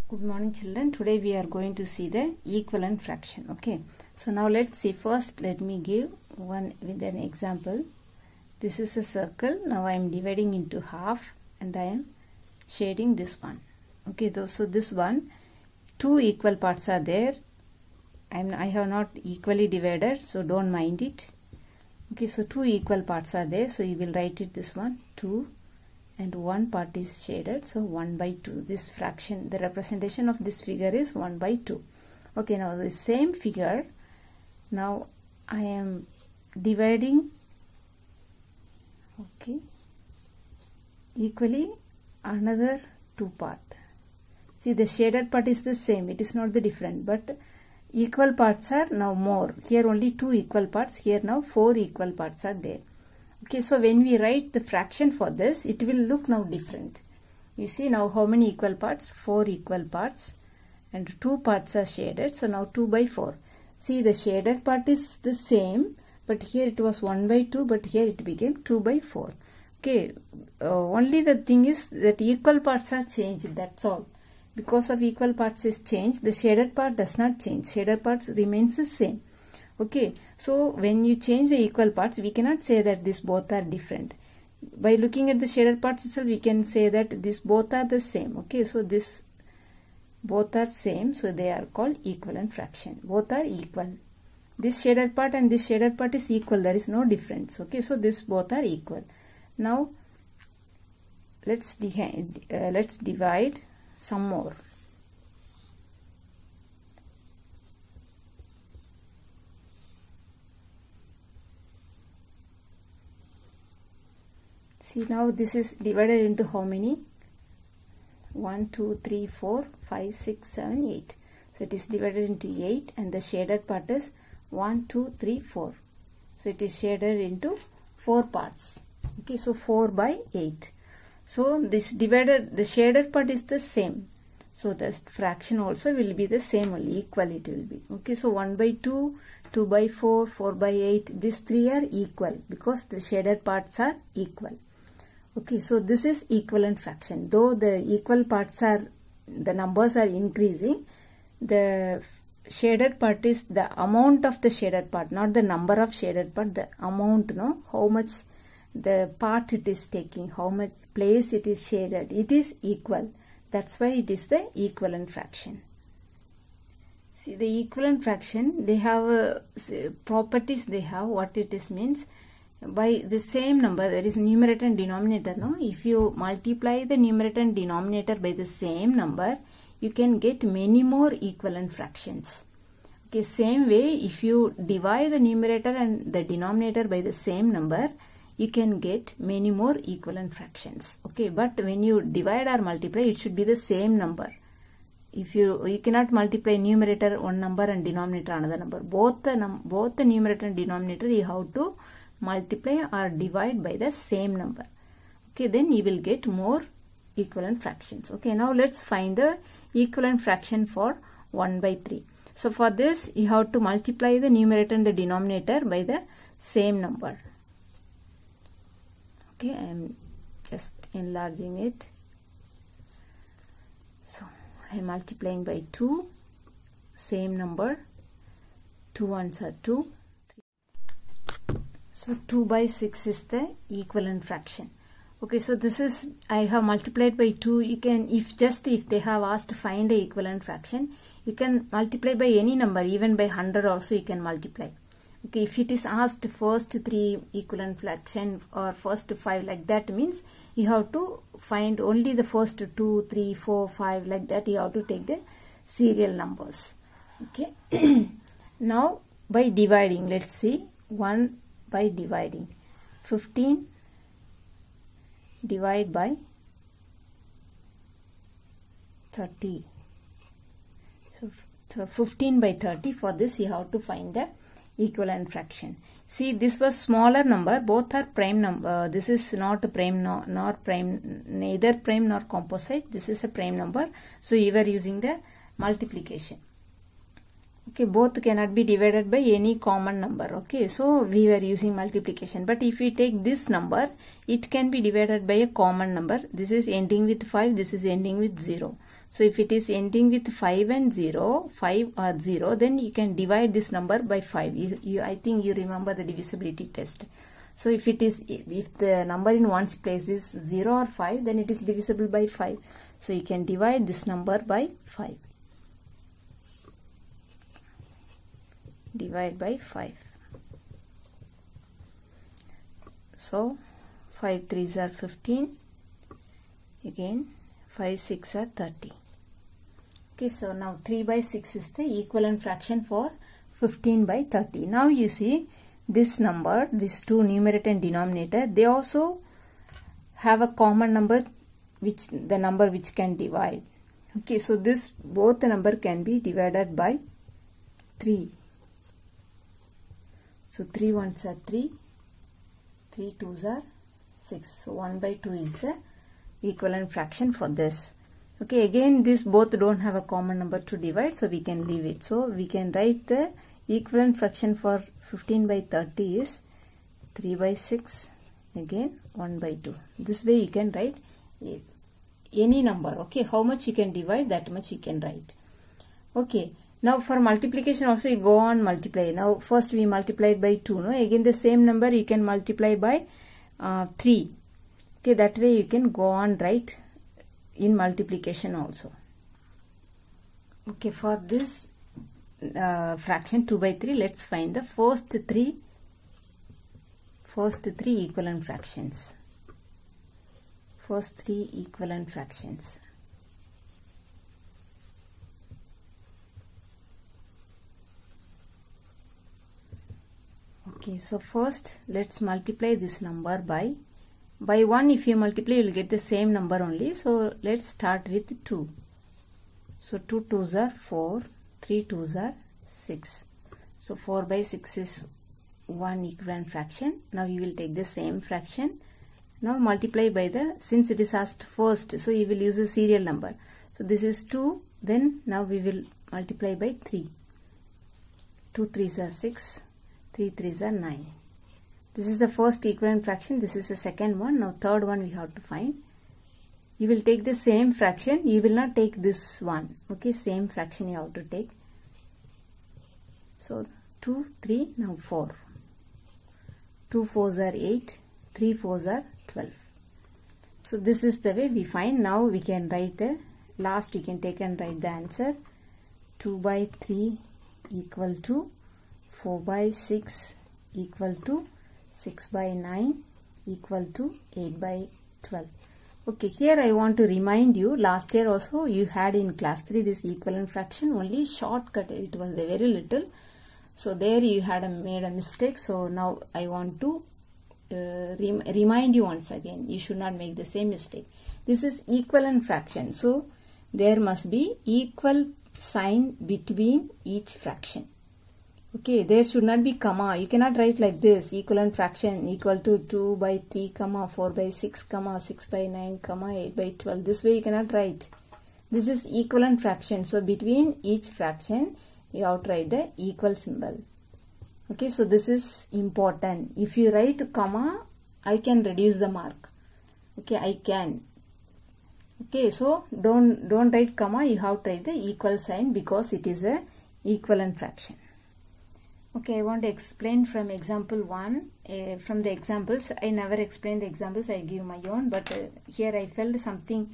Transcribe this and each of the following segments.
Good morning children. Today we are going to see the equivalent fraction. Okay. So now let's see. First let me give one with an example. This is a circle. Now I am dividing into half and I am shading this one. Okay. So this one, two equal parts are there. I have not equally divided, so don't mind it. Okay. So two equal parts are there. So you will write it this one 2. And one part is shaded, so 1 by 2. This fraction, the representation of this figure is 1 by 2. Okay, now the same figure, now I am dividing, okay, equally another 2 part. See, the shaded part is the same, it is not the different, but equal parts are now more. Here only 2 equal parts, here now 4 equal parts are there. Okay, so when we write the fraction for this, it will look now different. You see now how many equal parts? 4 equal parts and 2 parts are shaded. So now 2 by 4. See, the shaded part is the same, but here it was 1 by 2, but here it became 2 by 4. Okay, only the thing is that equal parts are changed, that's all. Because of equal parts is changed, the shaded part does not change. Shaded part remains the same. Okay, so when you change the equal parts, we cannot say that these both are different. By looking at the shaded parts itself, we can say that these both are the same. Okay, so this both are same, so they are called equivalent fraction. Both are equal. This shaded part and this shaded part is equal. There is no difference. Okay, so this both are equal. Now let's divide some more. See, now this is divided into how many? 1, 2, 3, 4, 5, 6, 7, 8. So it is divided into 8 and the shaded part is 1, 2, 3, 4. So it is shaded into 4 parts. Okay, so 4 by 8. So this divided, the shaded part is the same. So the fraction also will be the same only, equal it will be. Okay, so 1 by 2, 2 by 4, 4 by 8, these three are equal because the shaded parts are equal. Okay, so this is equivalent fraction. Though the equal parts are, the numbers are increasing, the shaded part is the amount of the shaded part, not the number of shaded part, the amount, no, how much the part it is taking, how much place it is shaded, it is equal. That's why it is the equivalent fraction. See, the equivalent fraction, they have properties, they have what it is means. By the same number, there is numerator and denominator, no? If you multiply the numerator and denominator by the same number, you can get many more equivalent fractions. Okay, same way, if you divide the numerator and the denominator by the same number, you can get many more equivalent fractions. Okay, but when you divide or multiply, it should be the same number. If you cannot multiply numerator one number and denominator another number. Both the numerator and denominator you have to multiply or divide by the same number. Okay, then you will get more equivalent fractions. Okay, now let's find the equivalent fraction for 1 by 3. So for this, you have to multiply the numerator and the denominator by the same number. Okay, I am just enlarging it. So I am multiplying by 2, same number, 2 ones are 2. So 2 by 6 is the equivalent fraction. Okay, so this is, I have multiplied by 2. You can, if they have asked to find the equivalent fraction, you can multiply by any number, even by 100 also you can multiply. Okay, if it is asked first 3 equivalent fraction or first 5, like that means you have to find only the first 2, 3, 4, 5, like that you have to take the serial numbers. Okay, now by dividing, let's see, 1 by dividing, 15 divide by 30. So 15 by 30, for this you have to find the equivalent fraction. See, this was smaller number, both are prime number. This is not a prime nor prime, neither prime nor composite. This is a prime number. So you were using the multiplication. Okay, both cannot be divided by any common number. Okay, so we were using multiplication. But if we take this number, it can be divided by a common number. This is ending with 5, this is ending with 0. So if it is ending with 5 and 0, 5 or 0, then you can divide this number by 5. I think you remember the divisibility test. So if the number in one's place is 0 or 5, then it is divisible by 5. So you can divide this number by 5. Divide by 5. So 5 3s are 15. Again 5 6 are 30. Okay, so now 3 by 6 is the equivalent fraction for 15 by 30. Now you see this number, these two numerator and denominator, they also have a common number, which the number which can divide. Okay, so this both the number can be divided by 3. So 3 1s are 3, 3 2s are 6. So 1 by 2 is the equivalent fraction for this. Okay, again this both don't have a common number to divide, so we can leave it. So we can write the equivalent fraction for 15 by 30 is 3 by 6, again 1 by 2. This way you can write any number. Okay, how much you can divide, that much you can write. Okay, now for multiplication also you go on multiply. Now first we multiplied by 2. No, again the same number you can multiply by 3. Okay, that way you can go on write in multiplication also. Okay, for this fraction 2 by 3, let's find the first three equivalent fractions. First 3 equivalent fractions. Okay, so first let's multiply this number by 1. If you multiply, you will get the same number only. So let's start with 2. So 2 2s are 4, 3 2s are 6. So 4 by 6 is one equivalent fraction. Now you will take the same fraction. Now multiply by since it is asked first, so you will use a serial number. So this is 2, then now we will multiply by 3. 2 3s are 6, 3 3s are 9. This is the first equivalent fraction. This is the second one. Now third one we have to find. You will take the same fraction. You will not take this one. Okay, same fraction you have to take. So 2, 3, now 4. 2 4s are 8. 3 4s are 12. So this is the way we find. Now we can write the last. You can take and write the answer. 2 by 3 equal to 4 by 6 equal to 6 by 9 equal to 8 by 12. Okay, here I want to remind you, last year also you had in class 3 this equivalent fraction, only shortcut, it was very little. So there you had made a mistake. So now I want to remind you once again, you should not make the same mistake. This is equivalent fraction. So there must be equal sign between each fraction. Okay, there should not be comma. You cannot write like this, equivalent fraction equal to 2 by 3, comma 4 by 6, comma 6 by 9, comma 8 by 12. This way you cannot write. This is equivalent fraction. So between each fraction, you have to write the equal symbol. Okay, so this is important. If you write comma, I can reduce the mark. Okay, I can. Okay, so don't write comma. You have to write the equal sign because it is a equivalent fraction. Okay, I want to explain from example 1. From the examples, I never explain the examples, I give my own, but here I felt something,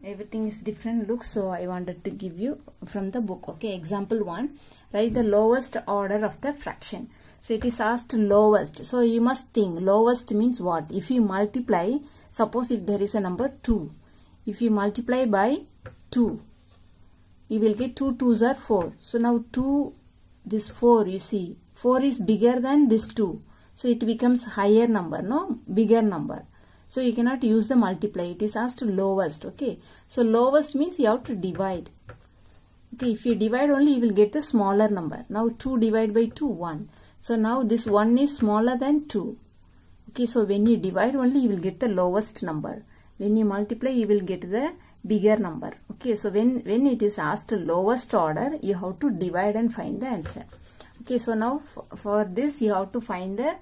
everything is different look, so I wanted to give you from the book. Okay, example 1, write the lowest order of the fraction. So it is asked lowest, so you must think lowest means what? If you multiply, suppose if there is a number 2, if you multiply by 2, you will get 2 2s are 4. So now 2, this 4, you see, 4 is bigger than this 2. So it becomes higher number, no? Bigger number. So you cannot use the multiply. It is asked lowest, okay? So lowest means you have to divide. Okay, if you divide only, you will get the smaller number. Now 2 divided by 2, 1. So now this 1 is smaller than 2. Okay, so when you divide only, you will get the lowest number. When you multiply, you will get the bigger number. Okay, so when it is asked lowest order, you have to divide and find the answer. Okay, so now for this you have to find the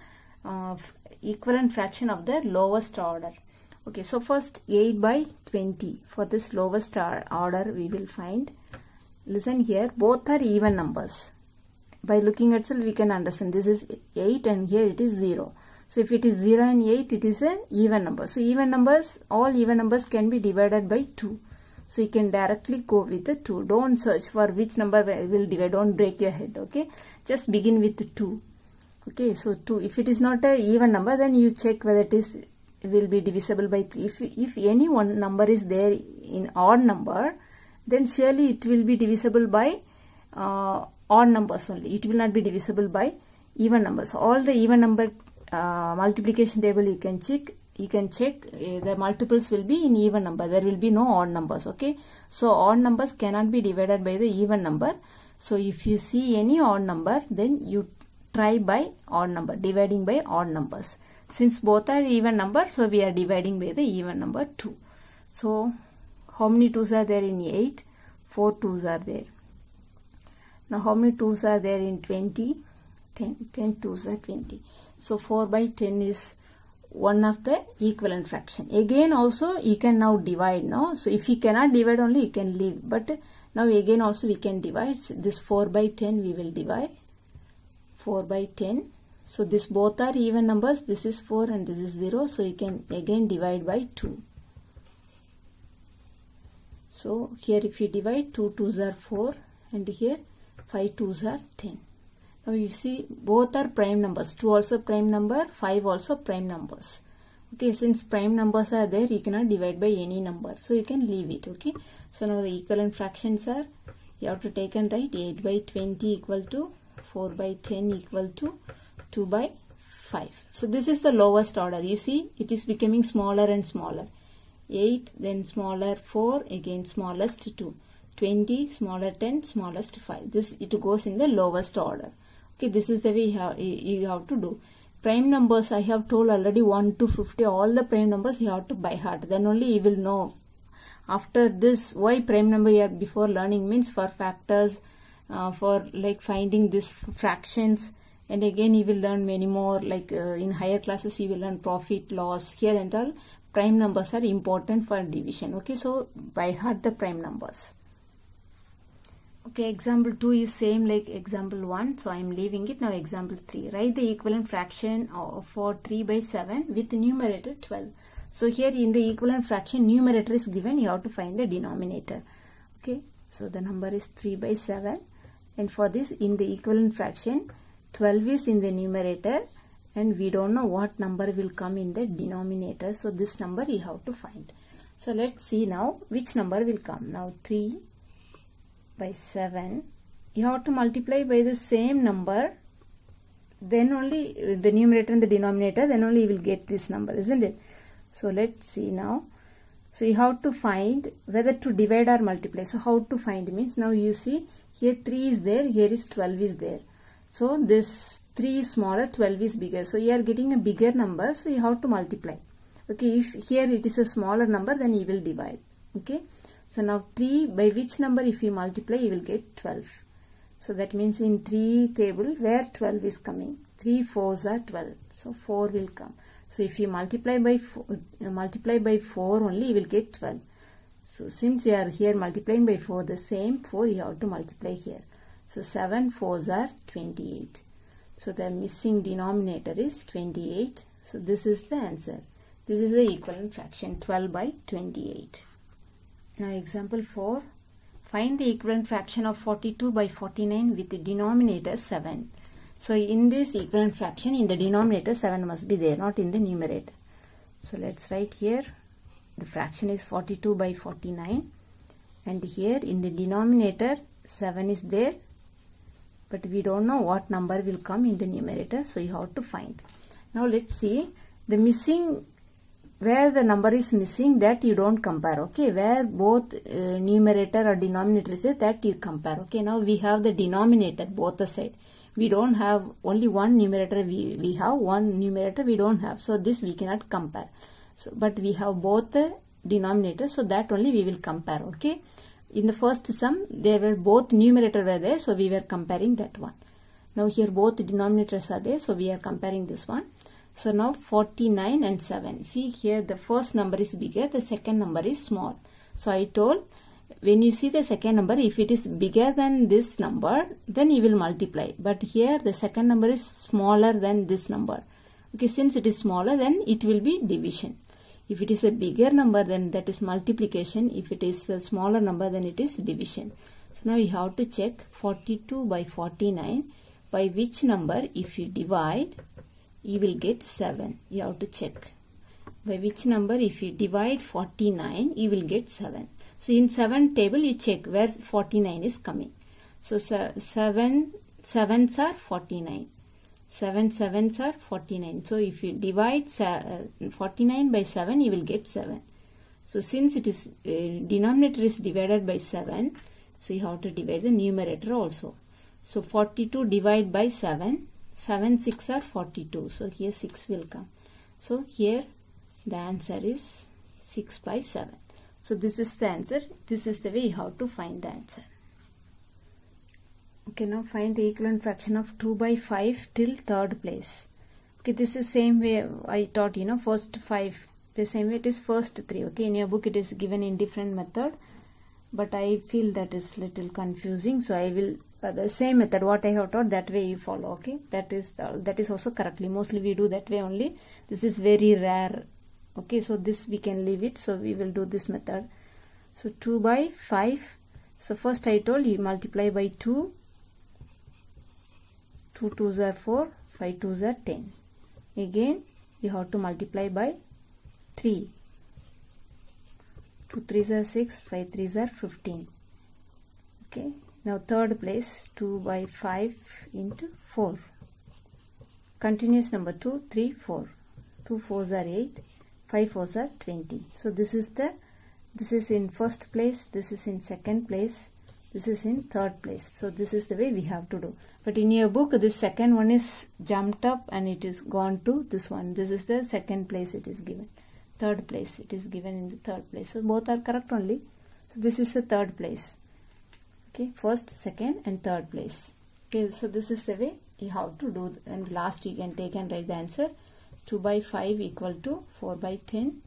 equivalent fraction of the lowest order. Okay, so first 8 by 20. For this lowest order we will find. Listen here, both are even numbers. By looking at itself we can understand this is 8 and here it is 0. So if it is 0 and 8, it is an even number. So even numbers, all even numbers can be divided by 2. So you can directly go with the 2. Don't search for which number will divide. Don't break your head. Okay, just begin with 2. Okay, so 2. If it is not an even number, then you check whether it will be divisible by 3. If any one number is there in odd number, then surely it will be divisible by odd numbers only. It will not be divisible by even numbers. All the even number multiplication table you can check. The multiples will be in even number. There will be no odd numbers. Okay, so odd numbers cannot be divided by the even number. So if you see any odd number, then you try by odd number, dividing by odd numbers. Since both are even number, so we are dividing by the even number 2. So how many 2's are there in 8? 4 2's are there. Now how many 2's are there in 20? 10 2's are 20. So 4 by 10 is one of the equivalent fraction. Again also you can now divide now. So if you cannot divide only, you can leave. But now again also we can divide. This 4 by 10 we will divide. 4 by 10. So this both are even numbers. This is 4 and this is 0. So you can again divide by 2. So here if you divide, 2 2's are 4 and here 5 2's are 10. Now you see both are prime numbers. 2 also prime number, 5 also prime numbers. Okay, since prime numbers are there, you cannot divide by any number. So you can leave it. Okay. So now the equivalent fractions are, you have to take and write 8 by 20 equal to 4 by 10 equal to 2 by 5. So this is the lowest order. You see it is becoming smaller and smaller. 8, then smaller 4, again smallest 2. 20, smaller 10, smallest 5. This it goes in the lowest order. Okay, this is the way you have to do. Prime numbers I have told already 1 to 50. All the prime numbers you have to by heart. Then only you will know. After this, why prime number you are before learning means for factors, for like finding these fractions. And again you will learn many more, like in higher classes you will learn profit, loss. Here and all prime numbers are important for division. Okay, so by heart the prime numbers. Okay, example 2 is same like example 1. So I am leaving it. Now example 3. Write the equivalent fraction for 3 by 7 with numerator 12. So here in the equivalent fraction, numerator is given. You have to find the denominator. Okay, so the number is 3 by 7. And for this, in the equivalent fraction, 12 is in the numerator. And we don't know what number will come in the denominator. So this number you have to find. So let's see now which number will come. Now 3 by 7, you have to multiply by the same number, then only the numerator and the denominator, then only you will get this number, isn't it? So let's see now. So you have to find whether to divide or multiply. So how to find means, now you see here 3 is there, here is 12 is there. So this 3 is smaller, 12 is bigger. So you are getting a bigger number, so you have to multiply. Okay, if here it is a smaller number, then you will divide. Okay. So now 3 by which number if you multiply you will get 12. So that means in 3 table where 12 is coming. 3 4's are 12. So 4 will come. So if you multiply by 4 only you will get 12. So since you are here multiplying by 4, the same 4 you have to multiply here. So 7 4's are 28. So the missing denominator is 28. So this is the answer. This is the equivalent fraction, 12 by 28. Now example 4. Find the equivalent fraction of 42 by 49 with the denominator 7. So in this equivalent fraction, in the denominator 7 must be there, not in the numerator. So let's write here. The fraction is 42 by 49. And here in the denominator 7 is there. But we don't know what number will come in the numerator. So you have to find. Now let's see. The missing, where the number is missing, that you don't compare. Okay, where both numerator or denominator is there, that you compare. Okay, now we have the denominator both the side. We don't have only one numerator, we have one numerator we don't have. So this we cannot compare. So but we have both the denominator, so that only we will compare. Okay, in the first sum they were both numerator were there, so we were comparing that one. Now here both denominators are there, so we are comparing this one. So now 49 and 7. See here the first number is bigger, the second number is small. So I told when you see the second number, if it is bigger than this number, then you will multiply. But here the second number is smaller than this number. Okay, since it is smaller, then it will be division. If it is a bigger number, then that is multiplication. If it is a smaller number, then it is division. So now you have to check 42 by 49. By which number if you divide, you will get 7. You have to check. By which number if you divide 49, you will get 7. So in 7 table, you check where 49 is coming. So 7 sevens are 49. 7 sevens are 49. So if you divide 49 by 7, you will get 7. So since it is denominator is divided by 7, so you have to divide the numerator also. So 42 divided by 7, 7 6 are 42. So here 6 will come. So here the answer is 6 by 7. So this is the answer. This is the way you have to find the answer. Okay, now find the equivalent fraction of 2 by 5 till third place. Okay, this is same way I taught, first 5. The same way it is first 3. Okay, in your book it is given in different method. But I feel that is little confusing. So I will, the same method what I have taught, that way you follow. Okay, that is also correctly. Mostly we do that way only. This is very rare. Okay, so this we can leave it. So we will do this method. So 2 by 5. So first I told you multiply by 2. 2 2s are 4, 5 2s are 10. Again you have to multiply by 3. 2 3s are 6, 5 3s are 15. Okay, now third place 2 by 5 into 4. Continuous number 2, 3, 4. 2 4s are 8, 5 4s are 20. So this is in first place, this is in second place, this is in third place. So this is the way we have to do. But in your book, this second one is jumped up and it is gone to this one. This is the second place it is given. Third place, it is given in the third place. So both are correct only. So this is the third place. Okay, first, second and third place. Okay, so this is the way you have to do. And last you can take and write the answer. 2 by 5 equal to 4 by 10,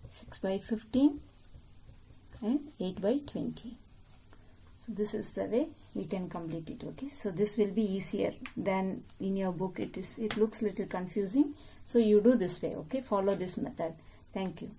6 by 15 and 8 by 20. So this is the way we can complete it. Okay, so this will be easier than in your book. It looks little confusing. So you do this way. Okay, follow this method. Thank you.